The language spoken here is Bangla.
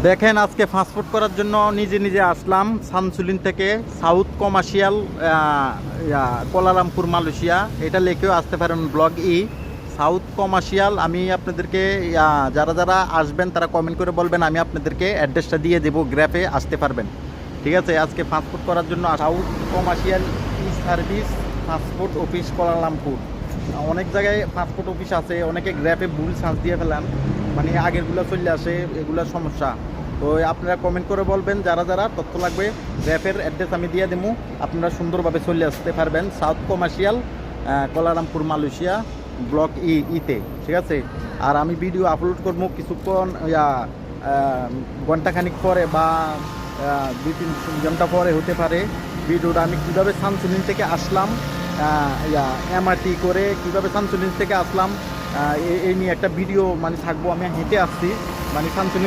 দেখেন আজকে পাসপোর্ট করার জন্য নিজে নিজে আসলাম সানসুলিন থেকে সাউথ কমার্শিয়াল কোলালামপুর মালয়েশিয়া। এটা লেখেও আসতে পারেন ব্লগ সাউথ কমার্শিয়াল। আমি আপনাদেরকে যারা যারা আসবেন তারা কমেন্ট করে বলবেন, আমি আপনাদেরকে অ্যাড্রেসটা দিয়ে দেবো, গ্র্যাফে আসতে পারবেন। ঠিক আছে, আজকে পাসপোর্ট করার জন্য south commercial service passport office Kuala Lumpur. অনেক জায়গায় পাসপোর্ট অফিস আছে, অনেকে গ্র্যাফে ভুল সার্চ দিয়ে ফেলান, মানে আগেরগুলো চলে আসে, এগুলো সমস্যা। তো আপনারা কমেন্ট করে বলবেন যারা যারা তথ্য লাগবে, গ্র্যাফের অ্যাড্রেস আমি দিয়ে দেবো, আপনারা সুন্দরভাবে চলে আসতে পারবেন south commercial Kuala Lumpur Malaysia block ইতে। ঠিক আছে, আর আমি ভিডিও আপলোড করবো কিছুক্ষণ ঘন্টাখানিক পরে বা 2-3 ঘন্টা পরে হতে পারে। ভিডিওটা আমি কীভাবে সানসুলিন থেকে আসলাম, এমআরটি করে কীভাবে সানসুলিন থেকে আসলাম, এই নিয়ে একটা ভিডিও মানে থাকবো। আমি হেঁটে আসছি, মানে সানসুলিন